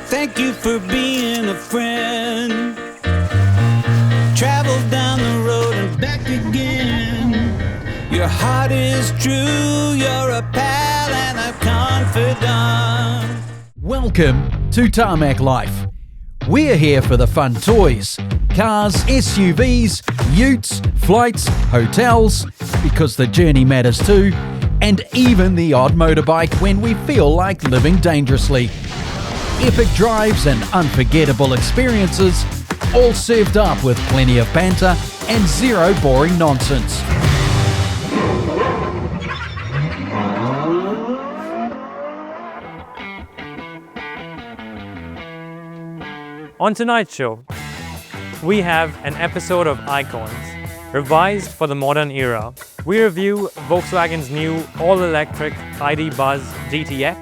Thank you for being a friend. Travel down the road and back again. Your heart is true, you're a pal and a confidant. Welcome to Tarmac Life. We're here for the fun toys, cars, SUVs, utes, flights, hotels, because the journey matters too, and even the odd motorbike when we feel like living dangerously. Epic drives and unforgettable experiences, all served up with plenty of banter and zero boring nonsense. On tonight's show, we have an episode of Icons, revised for the modern era. We review Volkswagen's new all-electric ID.Buzz GTX.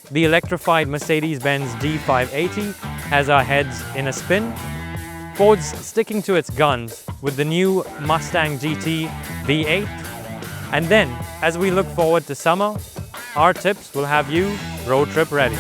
The electrified Mercedes-Benz G580 has our heads in a spin. Ford's sticking to its guns with the new Mustang GT V8. And then, as we look forward to summer, our tips will have you road trip ready.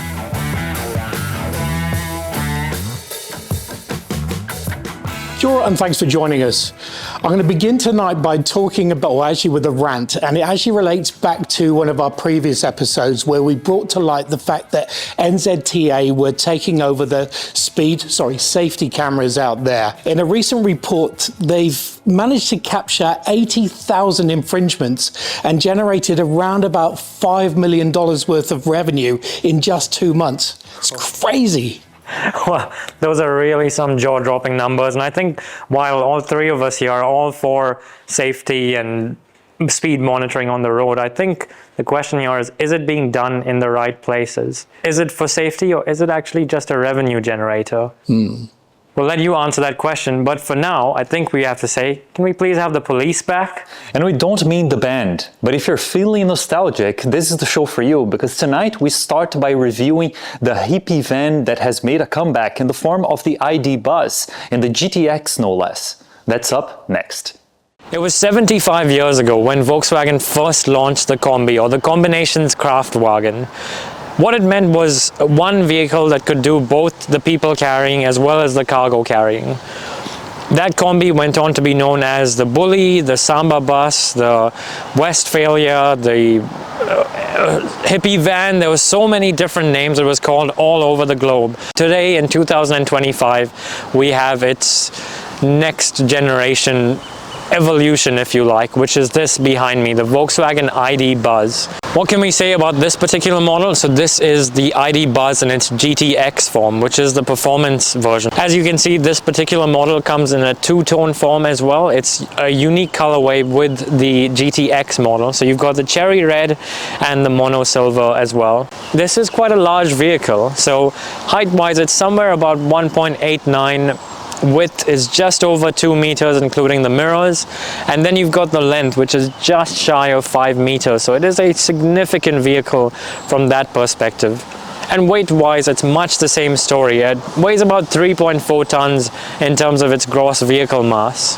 Sure, and thanks for joining us. I'm going to begin tonight by talking about, or actually with a rant, and it actually relates back to one of our previous episodes where we brought to light the fact that NZTA were taking over the safety cameras out there. In a recent report, they've managed to capture 80,000 infringements and generated around about $5 million worth of revenue in just 2 months. It's crazy. Well, those are really some jaw-dropping numbers, and I think while all three of us here are all for safety and speed monitoring on the road, I think the question here is it being done in the right places? Is it for safety, or is it actually just a revenue generator? We'll let you answer that question, but for now, I think we have to say, can we please have the police back? And we don't mean the band, but if you're feeling nostalgic, this is the show for you, because tonight we start by reviewing the hippie van that has made a comeback in the form of the ID.Buzz, and the GTX no less. That's up next. It was 75 years ago when Volkswagen first launched the Kombi, or the Combinations Kraftwagen. What it meant was one vehicle that could do both the people carrying as well as the cargo carrying. That Kombi went on to be known as the Bully, the Samba Bus, the Westphalia, the hippie van. There were so many different names it was called all over the globe. Today in 2025, we have its next generation evolution, if you like, which is this behind me, the Volkswagen ID.Buzz. What can we say about this particular model? So this is the ID.Buzz in its GTX form, which is the performance version. As you can see, this particular model comes in a two-tone form as well. It's a unique colorway with the GTX model. So you've got the cherry red and the mono silver as well. This is quite a large vehicle. So height-wise, it's somewhere about 1.89. Width is just over 2 meters, including the mirrors, and then you've got the length, which is just shy of 5 meters, so it is a significant vehicle from that perspective. And weight-wise, it's much the same story. It weighs about 3.4 tons in terms of its gross vehicle mass.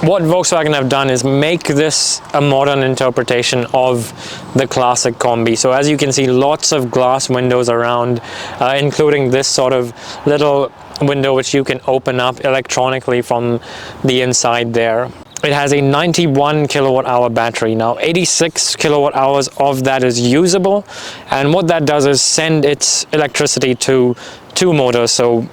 What Volkswagen have done is make this a modern interpretation of the classic Kombi. So as you can see, lots of glass windows around, including this sort of little window which you can open up electronically from the inside there. It has a 91 kilowatt hour battery. Now 86 kilowatt hours of that is usable, and what that does is send its electricity to two motors, so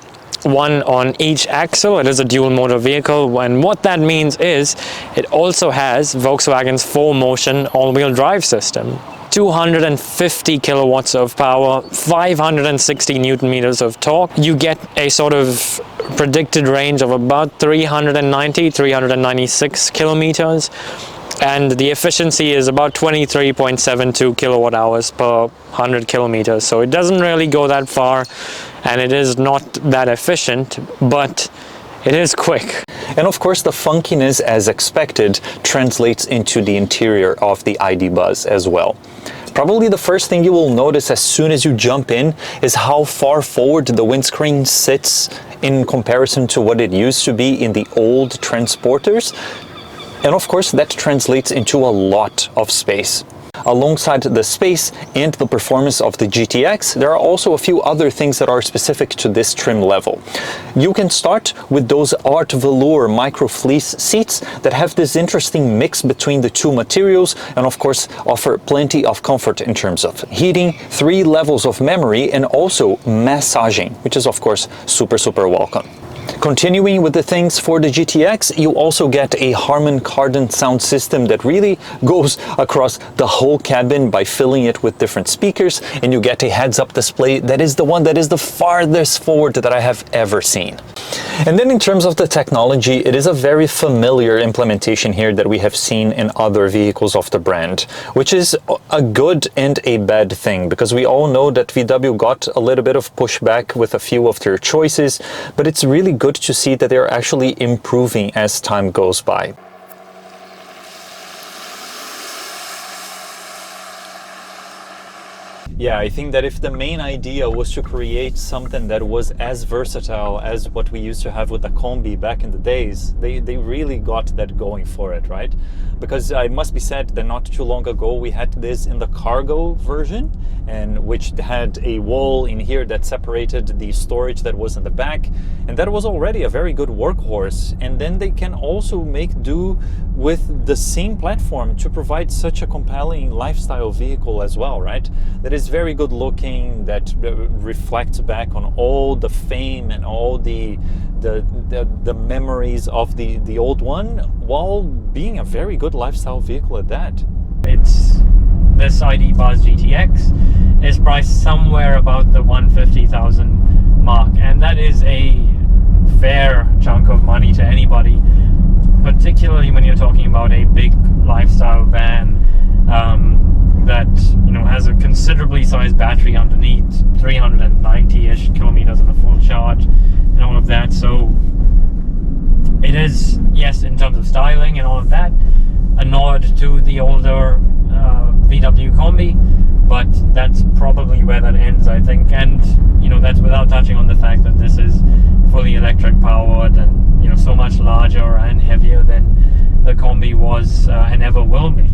one on each axle. It is a dual motor vehicle, and what that means is it also has Volkswagen's 4Motion all-wheel drive system. 250 kilowatts of power, 560 newton meters of torque. You get a sort of predicted range of about 396 kilometers, and the efficiency is about 23.72 kilowatt hours per 100 kilometers. So it doesn't really go that far, and it is not that efficient, but it is quick. And of course, the funkiness, as expected, translates into the interior of the ID.Buzz as well. Probably the first thing you will notice as soon as you jump in is how far forward the windscreen sits in comparison to what it used to be in the old Transporters. And of course, that translates into a lot of space. alongside the space and the performance of the GTX, there are also a few other things that are specific to this trim level. You can start with those art velour micro fleece seats that have this interesting mix between the two materials and of course offer plenty of comfort in terms of heating, 3 levels of memory, and also massaging, which is of course super welcome. Continuing with the things for the GTX, you also get a Harman Kardon sound system that really goes across the whole cabin by filling it with different speakers, and you get a heads-up display that is the one that is the farthest forward that I have ever seen. And then in terms of the technology, it is a very familiar implementation here that we have seen in other vehicles of the brand, which is a good and a bad thing, because we all know that VW got a little bit of pushback with a few of their choices, but it's really good to see that they're actually improving as time goes by. Yeah, I think that if the main idea was to create something that was as versatile as what we used to have with the Combi back in the days, they really got that going for it, right? Because it must be said that not too long ago we had this in the cargo version, and which had a wall in here that separated the storage that was in the back, and that was already a very good workhorse. And then they can also make do with the same platform to provide such a compelling lifestyle vehicle as well, right? That is very good looking, that reflects back on all the fame and all the memories of the old one, while being a very good lifestyle vehicle at that. It's this ID.Buzz GTX is priced somewhere about the 150,000 mark, and that is a fair chunk of money to anybody, particularly when you're talking about a big lifestyle van that, you know, has a considerably sized battery underneath, 390-ish kilometers on a full charge and all of that. So it is, yes, in terms of styling and all of that, a nod to the older VW Combi, but that's probably where that ends, I think. And, you know, that's without touching on the fact that this is fully electric powered and, you know, so much larger and heavier than the Combi was and ever will be.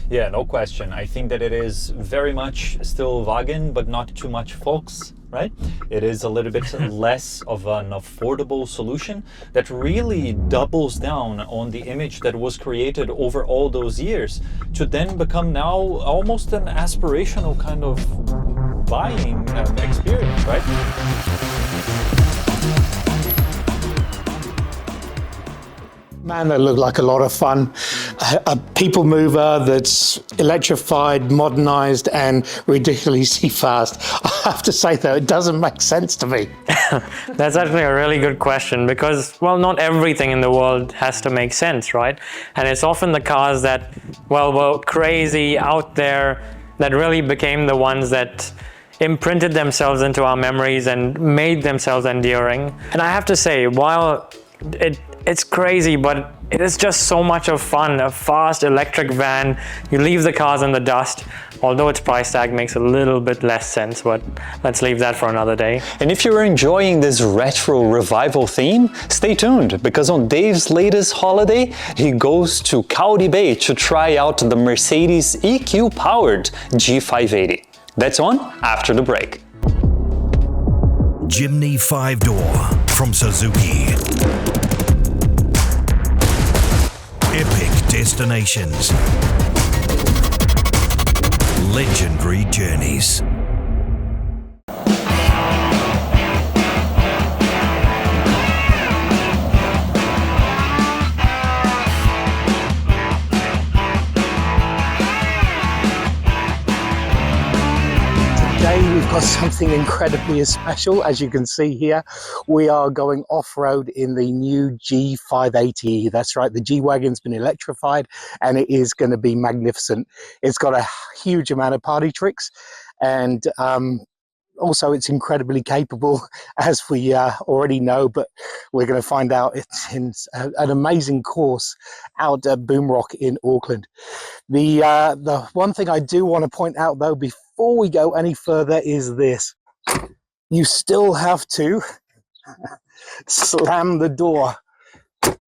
Yeah, no question. I think that it is very much still Wagen, but not too much Volks, right? It is a little bit less of an affordable solution that really doubles down on the image that was created over all those years to then become now almost an aspirational kind of buying experience, right? Man, that looked like a lot of fun. A people mover that's electrified, modernized, and ridiculously fast. I have to say, though, it doesn't make sense to me. That's actually a really good question, because, well, not everything in the world has to make sense, right? And it's often the cars that, well, were crazy out there that really became the ones that imprinted themselves into our memories and made themselves enduring. And I have to say, while it's crazy, but it is just so much of fun. A fast electric van, you leave the cars in the dust, although its price tag makes a little bit less sense, but let's leave that for another day. And if you're enjoying this retro revival theme, stay tuned, because on Dave's latest holiday, he goes to Cowdy Bay to try out the Mercedes EQ-powered G580. That's on after the break. Jimny 5-door from Suzuki. Epic destinations. Legendary journeys. Today we've got something incredibly special. As you can see here, we are going off-road in the new G580. That's right, the G-Wagon's been electrified and it is going to be magnificent. It's got a huge amount of party tricks, and also it's incredibly capable, as we already know, but we're going to find out. It's in an amazing course out at Boomrock in Auckland. The one thing I do want to point out, though, before we go any further, is this. You still have to slam the door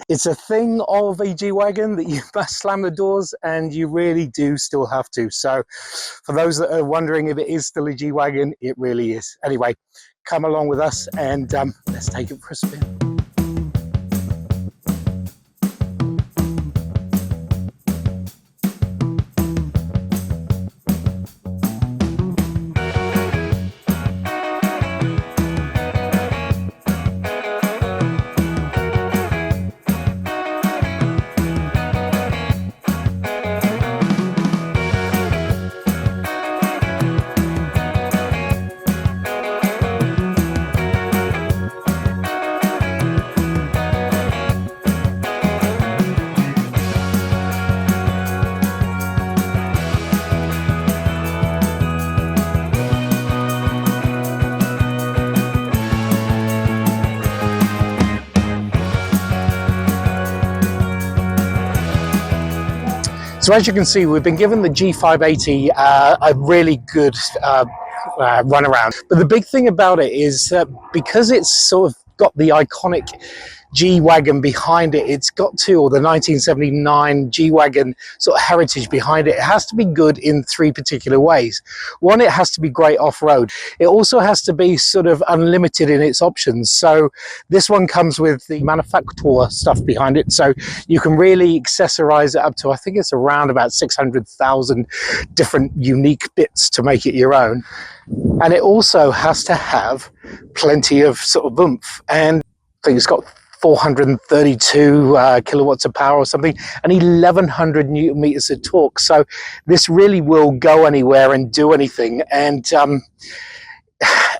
It's a thing of a G-Wagon that you must slam the doors, and you really do still have to. So for those that are wondering if it is still a G-Wagon, it really is. Anyway, come along with us and let's take it for a spin. So as you can see, we've been given the G580 a really good run around. But the big thing about it is that because it's sort of got the iconic G-Wagon behind it, it's got to, or the 1979 G-Wagon sort of heritage behind it, it has to be good in three particular ways. One, it has to be great off-road. It also has to be sort of unlimited in its options. So this one comes with the manufacturer stuff behind it, so you can really accessorize it up to, I think it's around about 600,000 different unique bits to make it your own. And it also has to have plenty of sort of oomph, and I think it's got 432 kilowatts of power or something, and 1100 newton meters of torque. So this really will go anywhere and do anything. And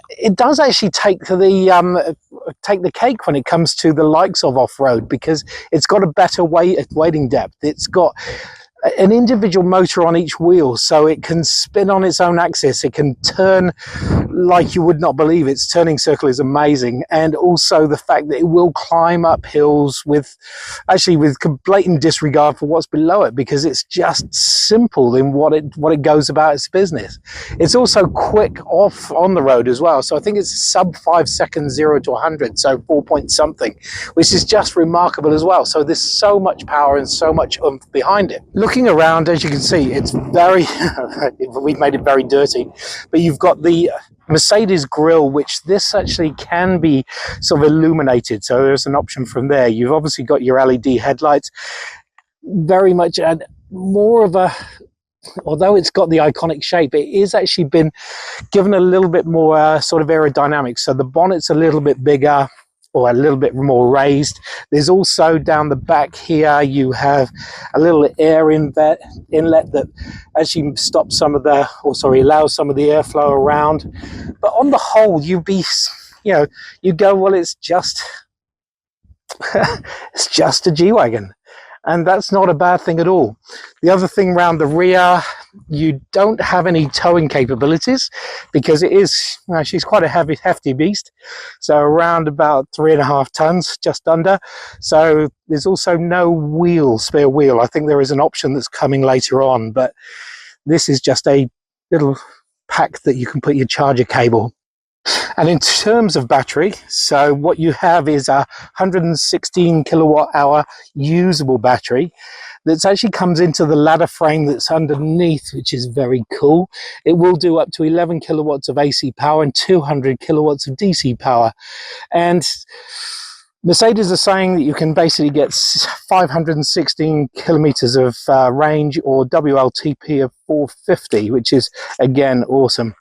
it does actually take the cake when it comes to the likes of off-road, because it's got a better weighting depth. It's got an individual motor on each wheel, so it can spin on its own axis. It can turn like you would not believe. Its turning circle is amazing, and also the fact that it will climb up hills with blatant disregard for what's below it, because it's just simple in what it goes about its business. It's also quick off on the road as well, so I think it's sub 5 seconds 0 to 100, so 4 point something, which is just remarkable as well. So there's so much power and so much oomph behind it. Looking around, as you can see, it's very we've made it very dirty, but you've got the Mercedes grille, which this actually can be sort of illuminated, so there's an option from there. You've obviously got your LED headlights, very much and more of a, although it's got the iconic shape, it is actually been given a little bit more sort of aerodynamics. So the bonnet's a little bit bigger, or a little bit more raised. There's also down the back here, you have a little air inlet that actually stops some of the, or sorry, allows some of the airflow around. But on the whole, you go, well, it's just it's just a G-Wagon. And that's not a bad thing at all. The other thing around the rear, you don't have any towing capabilities, because it is, she's quite a hefty beast. So around about 3.5 tons, just under. So there's also no spare wheel. I think there is an option that's coming later on, but this is just a little pack that you can put your charger cable. And in terms of battery, so what you have is a 116 kilowatt hour usable battery that actually comes into the ladder frame that's underneath, which is very cool. It will do up to 11 kilowatts of AC power and 200 kilowatts of DC power. And Mercedes are saying that you can basically get 516 kilometers of range, or WLTP of 450, which is again awesome.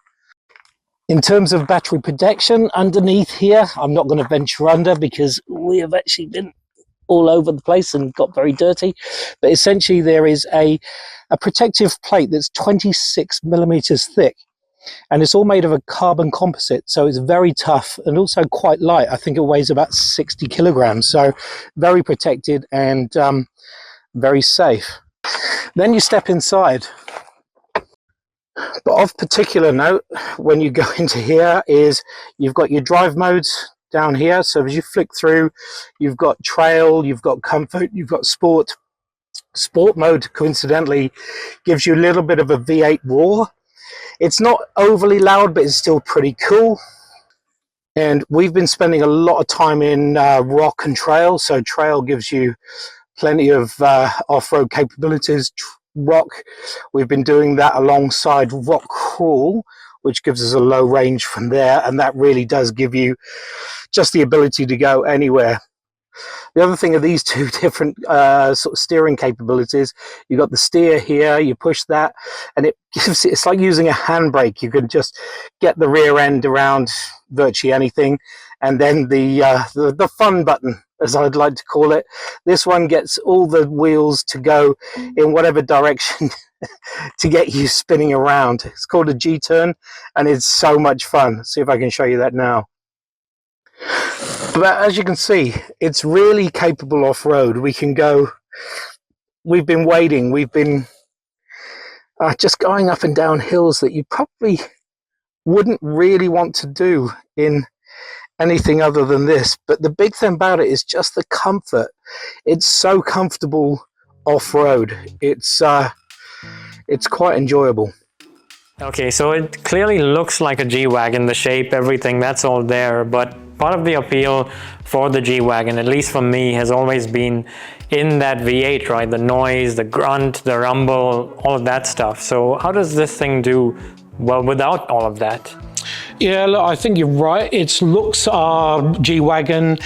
In terms of battery protection, underneath here, I'm not going to venture under because we have actually been all over the place and got very dirty. But essentially there is a protective plate that's 26 millimeters thick, and it's all made of a carbon composite, so it's very tough and also quite light. I think it weighs about 60 kilograms, so very protected and very safe. Then you step inside. But of particular note, when you go into here, is you've got your drive modes down here. So as you flick through, you've got trail, you've got comfort, you've got sport. Sport mode, coincidentally, gives you a little bit of a V8 roar. It's not overly loud, but it's still pretty cool. And we've been spending a lot of time in rock and trail. So trail gives you plenty of off-road capabilities. Rock, we've been doing that alongside rock crawl, which gives us a low range from there, and that really does give you just the ability to go anywhere. The other thing are these two different sort of steering capabilities. You've got the steer here, you push that, and it's like using a handbrake. You can just get the rear end around virtually anything. And then the fun button, as I'd like to call it, this one gets all the wheels to go in whatever direction to get you spinning around. It's called a G-turn, and it's so much fun. See if I can show you that now. But as you can see, it's really capable off-road. We can go, we've been wading, we've been just going up and down hills that you probably wouldn't really want to do in anything other than this. But the big thing about it is just the comfort. It's so comfortable off-road. It's quite enjoyable. Okay, so it clearly looks like a G-Wagon, the shape, everything, that's all there, but part of the appeal for the G-Wagon, at least for me, has always been in that V8, right? The noise, the grunt, the rumble, all of that stuff. So how does this thing do well without all of that? Yeah, look, I think you're right. Its looks are G-Wagon.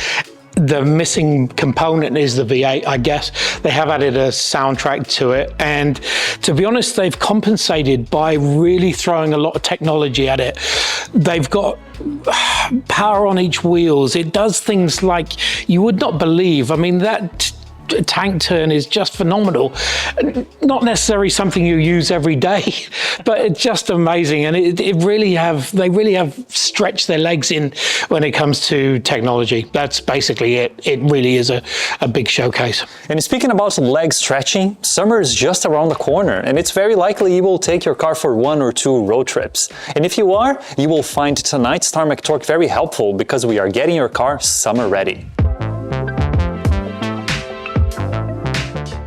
The missing component is the V8, I guess. They have added a soundtrack to it, and to be honest, they've compensated by really throwing a lot of technology at it. They've got power on each wheels. It does things like you would not believe. I mean, that tank turn is just phenomenal. Not necessarily something you use every day, but it's just amazing. And they really have stretched their legs in when it comes to technology. That's basically it. It really is a big showcase. And speaking about leg stretching, summer is just around the corner, and it's very likely you will take your car for 1 or 2 road trips. And if you are, you will find tonight's Tarmac Torque very helpful, because we are getting your car summer ready.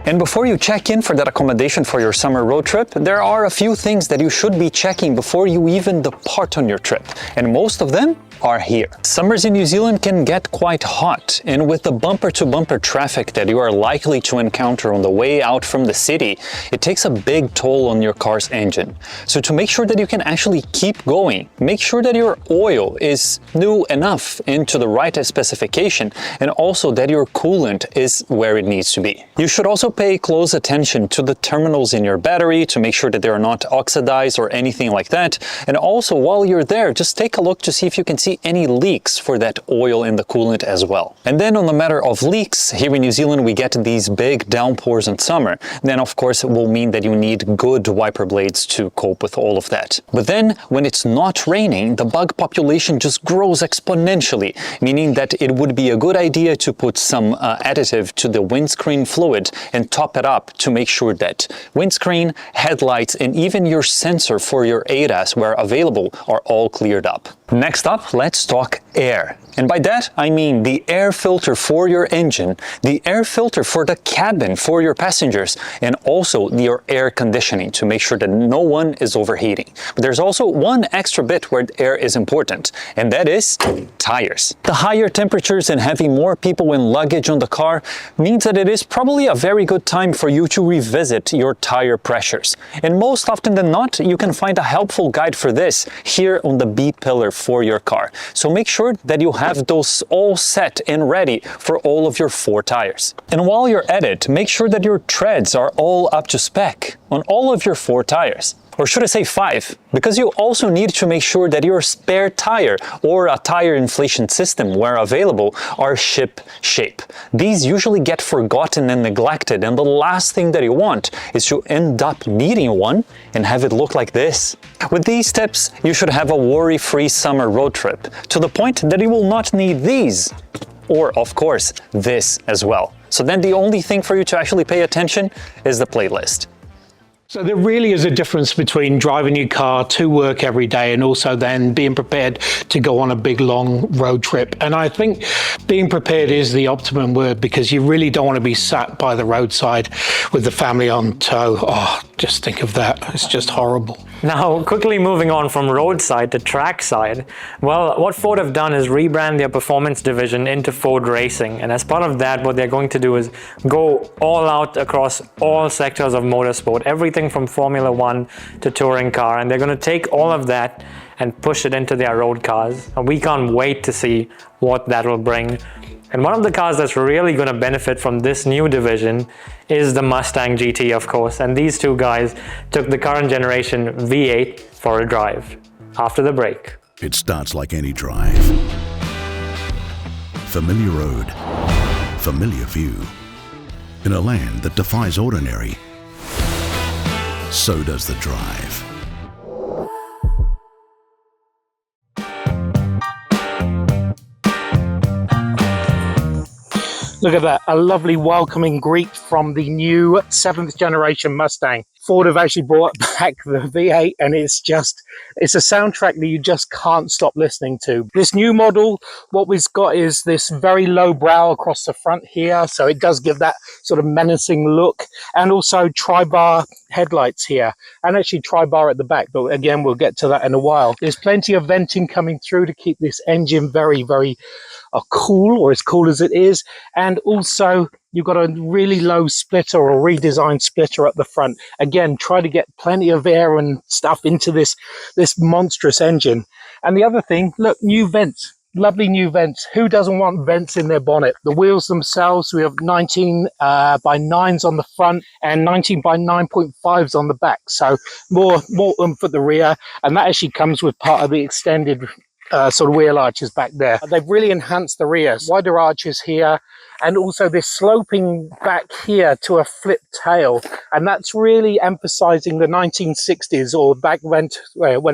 And before you check in for that accommodation for your summer road trip, there are a few things that you should be checking before you even depart on your trip. And most of them are here. Summers in New Zealand can get quite hot, and with the bumper-to-bumper traffic that you are likely to encounter on the way out from the city, it takes a big toll on your car's engine. So to make sure that you can actually keep going, make sure that your oil is new enough into the right specification, and also that your coolant is where it needs to be. You should also pay close attention to the terminals in your battery to make sure that they are not oxidized or anything like that. And also, while you're there, just take a look to see if you can see any leaks for that oil in the coolant as well. And then on the matter of leaks, here in New Zealand we get these big downpours in summer. Then of course it will mean that you need good wiper blades to cope with all of that. But then when it's not raining, the bug population just grows exponentially, meaning that it would be a good idea to put some additive to the windscreen fluid and top it up to make sure that windscreen, headlights, and even your sensor for your ADAS, where available, are all cleared up. Next up, let's talk air. And by that, I mean the air filter for your engine, the air filter for the cabin for your passengers, and also your air conditioning to make sure that no one is overheating. But there's also one extra bit where air is important, and that is tires. The higher temperatures and having more people and luggage on the car means that it is probably a very good time for you to revisit your tire pressures. And most often than not, you can find a helpful guide for this here on the B pillar for your car. So make sure that you have those all set and ready for all of your 4 tires. And while you're at it, make sure that your treads are all up to spec on all of your 4 tires. Or should I say 5? Because you also need to make sure that your spare tire or a tire inflation system, where available, are ship shape. These usually get forgotten and neglected, and the last thing that you want is to end up needing one and have it look like this. With these tips, you should have a worry-free summer road trip, to the point that you will not need these. Or, of course, this as well. So then the only thing for you to actually pay attention is the playlist. So there really is a difference between driving your car to work every day and also then being prepared to go on a big long road trip. And I think being prepared is the optimum word, because you really don't want to be sat by the roadside with the family on tow. Oh, just think of that. It's just horrible. Now, quickly moving on from roadside to trackside, well, what Ford have done is rebrand their performance division into Ford Racing, and as part of that, what they're going to do is go all out across all sectors of motorsport, everything from Formula One to touring car, and they're going to take all of that and push it into their road cars. And we can't wait to see what that will bring. And one of the cars that's really going to benefit from this new division is the Mustang GT, of course. And these two guys took the current generation V8 for a drive. After the break. It starts like any drive. Familiar road, familiar view. In a land that defies ordinary, so does the drive. Look at that, a lovely welcoming greet from the new 7th generation Mustang. Ford have actually brought back the V8, and it's a soundtrack that you just can't stop listening to. This new model, what we've got is this very low brow across the front here, so it does give that sort of menacing look, and also tri-bar headlights here, and actually tri-bar at the back, but again, we'll get to that in a while. There's plenty of venting coming through to keep this engine very, very cool, or as cool as it is, and also you've got a really low splitter or redesigned splitter up the front. Again, try to get plenty of air and stuff into this monstrous engine. And the other thing, look, new vents, lovely new vents. Who doesn't want vents in their bonnet? The wheels themselves, we have 19 by 9s on the front and 19 by 9.5s on the back. So more oomph at the rear, and that actually comes with part of the extended sort of wheel arches back there. They've really enhanced the rear. Wider arches here, and also this sloping back here to a flip tail, and that's really emphasizing the 1960s or back when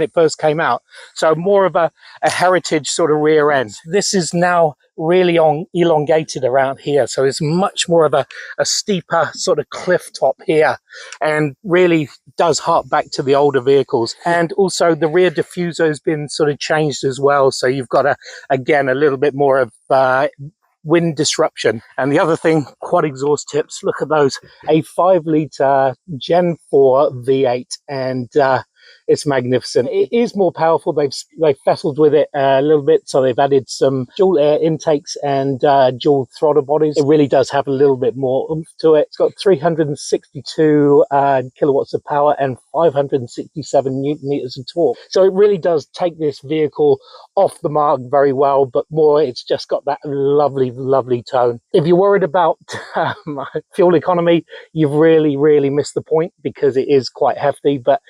it first came out. So more of a heritage sort of rear end. This is now really elongated around here, so it's much more of a steeper sort of cliff top here, and really does hark back to the older vehicles. And also the rear diffuser has been sort of changed as well, so you've got again a little bit more of wind disruption. And the other thing, quad exhaust tips, look at those, a 5-litre Gen 4 V8, and it's magnificent. It is more powerful. They've festled with it a little bit, so they've added some dual air intakes and dual throttle bodies. It really does have a little bit more oomph to it. It's got 362 kilowatts of power and 567 newton meters of torque. So it really does take this vehicle off the mark very well, but more, it's just got that lovely, lovely tone. If you're worried about fuel economy, you've really, really missed the point, because it is quite hefty, but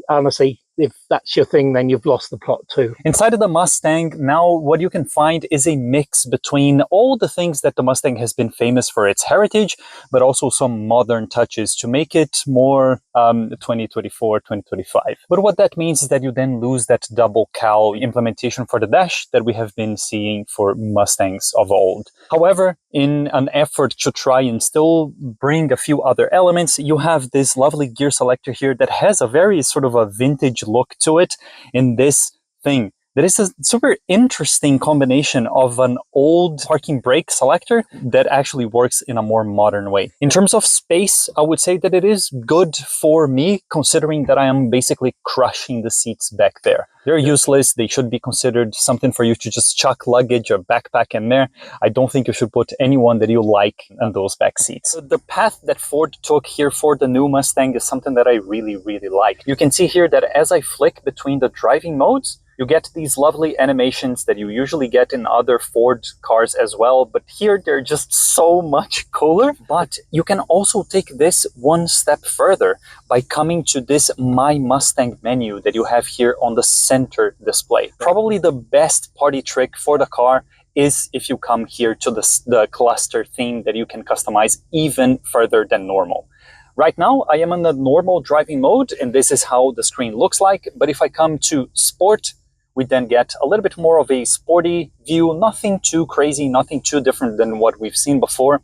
honestly, if that's your thing, then you've lost the plot too. Inside of the Mustang, now what you can find is a mix between all the things that the Mustang has been famous for its heritage, but also some modern touches to make it more 2024, 2025. But what that means is that you then lose that double cowl implementation for the dash that we have been seeing for Mustangs of old. However, in an effort to try and still bring a few other elements, you have this lovely gear selector here that has a very sort of a vintage look to it in this thing. That is a super interesting combination of an old parking brake selector that actually works in a more modern way. In terms of space, I would say that it is good for me, considering that I am basically crushing the seats back there. They're useless. They should be considered something for you to just chuck luggage or backpack in there. I don't think you should put anyone that you like in those back seats. So the path that Ford took here for the new Mustang is something that I really, really like. You can see here that as I flick between the driving modes, you get these lovely animations that you usually get in other Ford cars as well, but here they're just so much cooler. But you can also take this one step further by coming to this My Mustang menu that you have here on the center display. Probably the best party trick for the car is if you come here to the cluster theme that you can customize even further than normal. Right now, I am in the normal driving mode, and this is how the screen looks like. But if I come to Sport, we then get a little bit more of a sporty view, nothing too crazy, nothing too different than what we've seen before.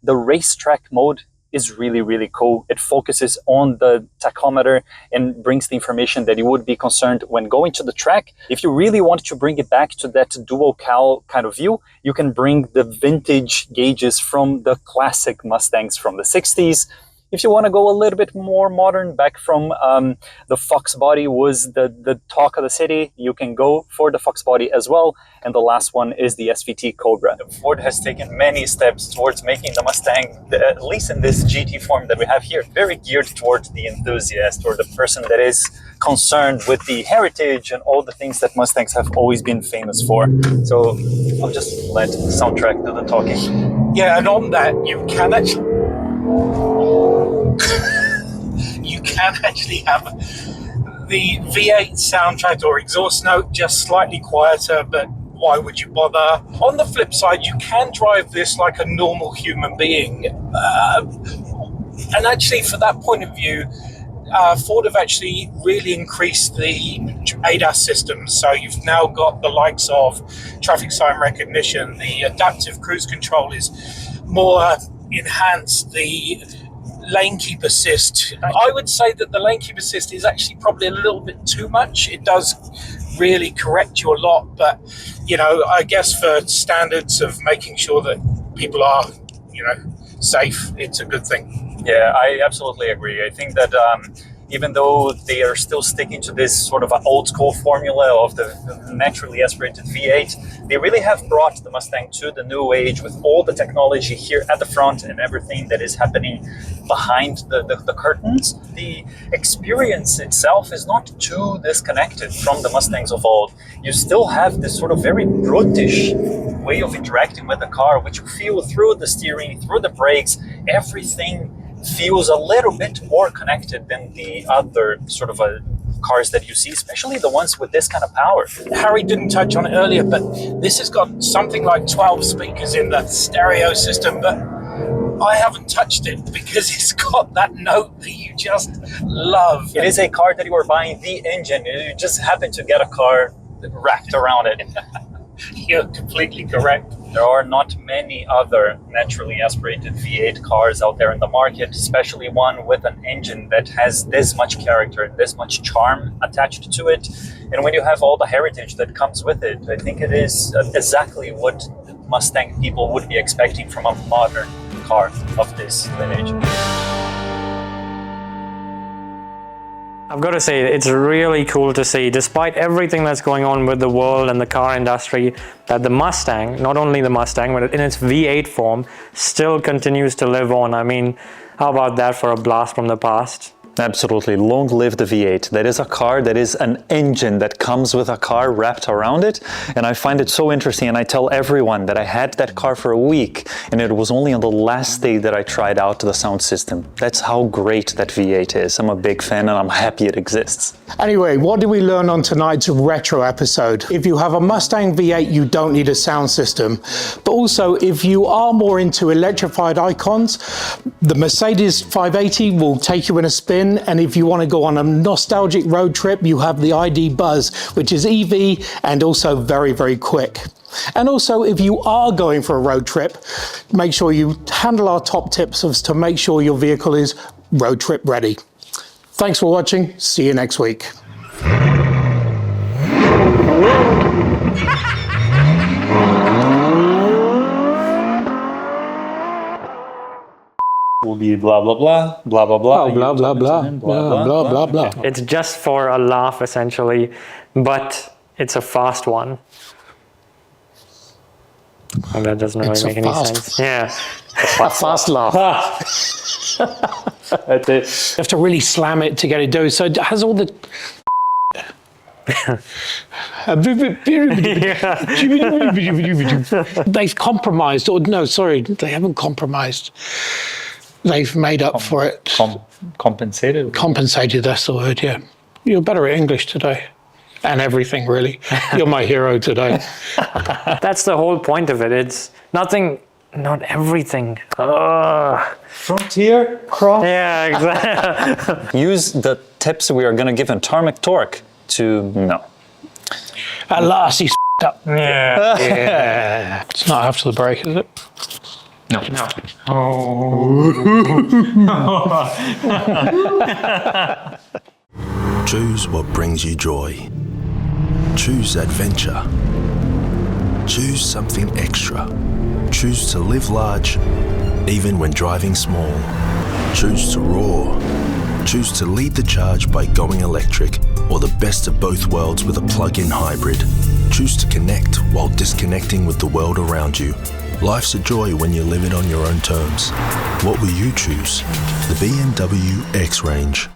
The racetrack mode is really, really cool. It focuses on the tachometer and brings the information that you would be concerned when going to the track. If you really want to bring it back to that dual cowl kind of view, you can bring the vintage gauges from the classic Mustangs from the 60s. If you want to go a little bit more modern, back from the Fox body was the talk of the city, you can go for the Fox body as well. And the last one is the SVT Cobra. Ford has taken many steps towards making the Mustang, at least in this GT form that we have here, very geared towards the enthusiast or the person that is concerned with the heritage and all the things that Mustangs have always been famous for. So I'll just let the soundtrack do the talking. Yeah, and on that, you can actually have the V8 soundtrack or exhaust note just slightly quieter, but why would you bother? On the flip side, you can drive this like a normal human being. And actually, for that point of view, Ford have actually really increased the ADAS systems. So you've now got the likes of traffic sign recognition, the adaptive cruise control is more enhanced, the lane keep assist. I would say that the lane keep assist is actually probably a little bit too much. It does really correct you a lot, but I guess for standards of making sure that people are safe, it's a good thing. Yeah, I absolutely agree. I think that even though they are still sticking to this sort of an old school formula of the naturally aspirated V8, they really have brought the Mustang to the new age with all the technology here at the front and everything that is happening behind the curtains. The experience itself is not too disconnected from the Mustangs of old. You still have this sort of very brutish way of interacting with the car, which you feel through the steering, through the brakes. Everything feels a little bit more connected than the other sort of cars that you see, especially the ones with this kind of power. Harry didn't touch on it earlier, but this has got something like 12 speakers in the stereo system, but I haven't touched it because it's got that note that you just love. It is a car that you are buying the engine. You just happen to get a car wrapped around it. You're completely correct. There are not many other naturally aspirated V8 cars out there in the market, especially one with an engine that has this much character and this much charm attached to it. And when you have all the heritage that comes with it, I think it is exactly what Mustang people would be expecting from a modern car of this lineage. I've got to say, it's really cool to see, despite everything that's going on with the world and the car industry, that the Mustang, not only the Mustang, but in its V8 form, still continues to live on. I mean, how about that for a blast from the past? Absolutely. Long live the V8. That is a car, that is an engine that comes with a car wrapped around it. And I find it so interesting. And I tell everyone that I had that car for a week. And it was only on the last day that I tried out the sound system. That's how great that V8 is. I'm a big fan and I'm happy it exists. Anyway, what did we learn on tonight's retro episode? If you have a Mustang V8, you don't need a sound system. But also, if you are more into electrified icons, the Mercedes 580 will take you in a spin. And if you want to go on a nostalgic road trip, you have the ID.Buzz, which is EV and also very, very quick. And also, if you are going for a road trip, make sure you handle our top tips as to make sure your vehicle is road trip ready. Thanks for watching. See you next week. Will be blah blah blah blah blah blah blah blah blah blah blah blah. It's just for a laugh, essentially, but it's a fast one. And that doesn't really make any sense. Yeah. A fast laugh. That's it. You have to really slam it to get it done. So it has all the... They've compromised, or no, sorry, they haven't compromised. They've made up for it. Compensated? Compensated, that's the word, yeah. You're better at English today. And everything, really. You're my hero today. That's the whole point of it. It's nothing, not everything. Frontier cross. Yeah, exactly. Use the tips we are going to give in Tarmac Torque to... No. At last, he's up. Yeah. Yeah. It's not after the break, is it? No. Choose what brings you joy. Choose adventure. Choose something extra. Choose to live large, even when driving small. Choose to roar. Choose to lead the charge by going electric, or the best of both worlds with a plug-in hybrid. Choose to connect while disconnecting with the world around you. Life's a joy when you live it on your own terms. What will you choose? The BMW X Range.